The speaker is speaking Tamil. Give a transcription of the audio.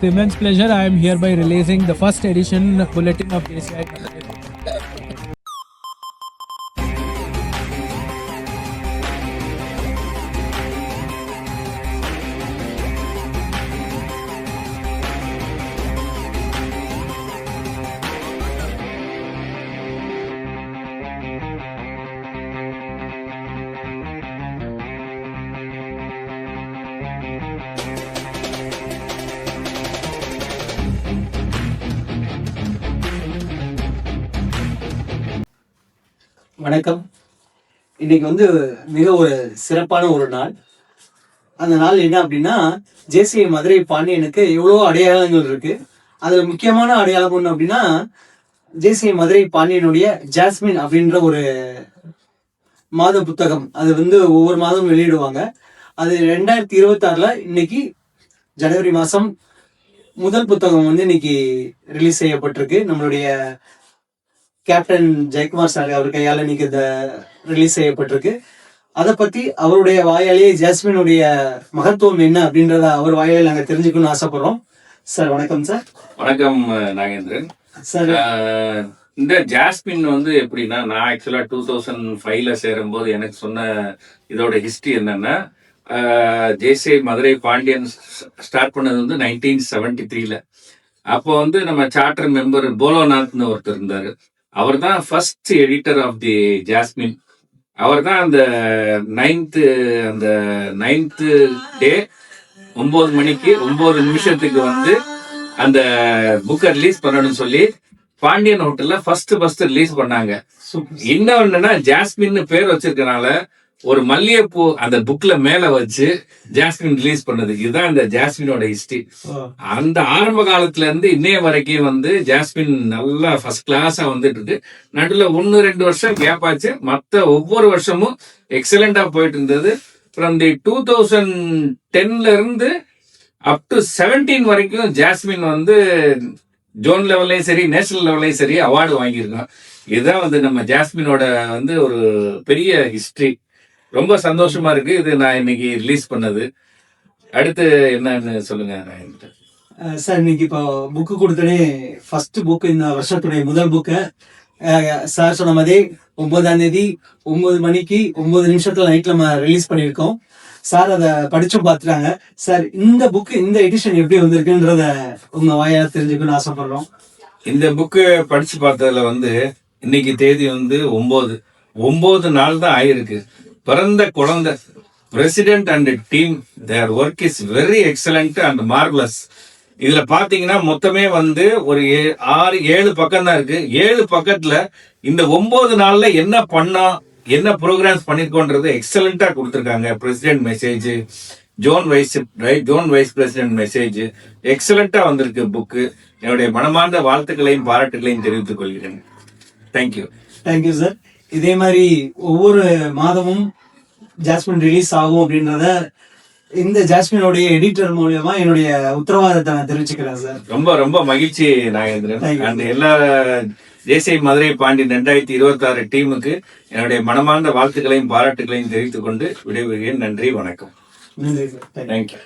With immense pleasure, I am hereby releasing the first edition bulletin of JCI. வணக்கம். இன்னைக்கு மிக ஒரு சிறப்பான ஒரு நாள். அந்த நாள் என்ன அப்படின்னா, ஜேசிஐ மதுரை பாண்டியனுக்கு எவ்வளோ அடையாளங்கள் இருக்கு. அதுல முக்கியமான அடையாளம் ஒன்று அப்படின்னா, ஜேசிஐ மதுரை பாண்டியனுடைய ஜாஸ்மின் அப்படின்ற ஒரு மாத புத்தகம். அது ஒவ்வொரு மாதமும் வெளியிடுவாங்க. அது 2026 இன்னைக்கு ஜனவரி மாதம் முதல் புத்தகம் இன்னைக்கு ரிலீஸ் செய்யப்பட்டிருக்கு. நம்மளுடைய கேப்டன் ஜெயக்குமார் சார் அவர் கையால் இன்னைக்கு இதை ரிலீஸ் செய்யப்பட்டிருக்கு. அதை பற்றி அவருடைய வாயாலேயே ஜாஸ்மினுடைய மகத்துவம் என்ன அப்படின்றத அவர் வாயாலே நாங்கள் தெரிஞ்சுக்கணும்னு ஆசைப்படுறோம். சார் வணக்கம். சார் வணக்கம் நாகேந்திரன். சார் இந்த ஜாஸ்மின் எப்படின்னா, நான் ஆக்சுவலா 2005 சேரும்போது எனக்கு சொன்ன இதோட ஹிஸ்டரி என்னன்னா, ஜேசிஐ மதுரை பாண்டியன் ஸ்டார்ட் பண்ணது 1973. அப்போ நம்ம சார்ட்டர் மெம்பர் போலோநாத்னு ஒருத்தர் இருந்தாரு. அவர் தான் first editor of the Jasmine. அவர் தான் அந்த நைன்த் டே 9 மணிக்கு 9 நிமிஷத்துக்கு அந்த புக்கை ரிலீஸ் பண்ணணும்னு சொல்லி பாண்டியன் ஹோட்டல்ல ஃபர்ஸ்ட் ரிலீஸ் பண்ணாங்க. இன்னொன்னுன்னா, ஜாஸ்மின் பேர் வச்சிருக்கனால ஒரு மல்லிகைப்பூ அந்த புக்ல மேல வச்சு ஜாஸ்மின் ரிலீஸ் பண்ணது. இதுதான் இந்த ஜாஸ்மினோட ஹிஸ்டரி. அந்த ஆரம்ப காலத்துல இருந்து இன்னைய வரைக்கும் ஜாஸ்மின் நல்லா ஃபர்ஸ்ட் கிளாஸா வந்துட்டு இருக்கு. நடுவில் 1-2 வருஷம் கேப் ஆச்சு. மத்த ஒவ்வொரு வருஷமும் எக்ஸலண்டா போயிட்டு இருந்தது. ஃப்ரம் தி 2010 இருந்து அப் டு 17 வரைக்கும் ஜாஸ்மின் ஜோன் லெவல்லையும் சரி, நேஷனல் லெவல்லையும் சரி அவார்டு வாங்கியிருக்கோம். இதுதான் நம்ம ஜாஸ்மினோட ஒரு பெரிய ஹிஸ்டரி. ரொம்ப சந்தோஷமா இருக்கு இது நான் இன்னைக்கு ரிலீஸ் பண்ணது. அடுத்து என்னன்னு சொல்லுங்க. சார் இன்னைக்கு இப்போ புக்கு கொடுத்தனே ஃபர்ஸ்ட் புக், இந்த வருஷத்துடைய முதல் புக்கை சார் சொன்ன மாதிரி 9ஆம் தேதி 9 மணிக்கு 9 நிமிஷத்துல நைட்ல நம்ம ரிலீஸ் பண்ணியிருக்கோம். சார் அதை படிச்சும் பார்த்துட்டாங்க. சார் இந்த புக்கு, இந்த எடிஷன் எப்படி வந்திருக்குன்றத உங்க வாயால தெரிஞ்சுக்கணும்னு ஆசைப்படுறோம். இந்த புக்கு படிச்சு பார்த்ததுல இன்னைக்கு தேதி 9 நாள் தான் ஆயிருக்கு. பிறந்த குழந்தை president and team, there work is very excellent and marvellous. இதுல பாத்தீங்கன்னா மொத்தமே ஒரு 6-7 பக்கம் தான் இருக்கு. 7 பக்கத்துல இந்த 9 நாள்ல என்ன பண்ணா, என்ன ப்ரோக்ராம்ஸ் பண்ணிருக்கோன்றது எக்ஸலண்டா கொடுத்துருக்காங்க. President message, zone vice president message எக்ஸலண்டா வந்திருக்கு புக்கு. என்னுடைய மனமார்ந்த வாழ்த்துக்களையும் பாராட்டுகளையும் தெரிவித்துக் கொள்கிறேன். Thank you sir. இதே மாதிரி ஒவ்வொரு மாதமும் ஜாஸ்மின் ரிலீஸ் ஆகும் அப்படின்றத இந்த ஜாஸ்மினோடைய எடிட்டர் மூலியமா என்னுடைய உத்தரவாதத்தை நான் தெரிவிச்சுக்கிறேன் சார். ரொம்ப ரொம்ப மகிழ்ச்சி நாகேந்திரன். அந்த எல்லா ஜேசிஐ மதுரை பாண்டியன் 2026 டீமுக்கு என்னுடைய மனமார்ந்த வாழ்த்துக்களையும் பாராட்டுகளையும் தெரிவித்துக் கொண்டு விடைபெறுகிறேன். நன்றி, வணக்கம். நன்றி சார். தேங்க்யூ.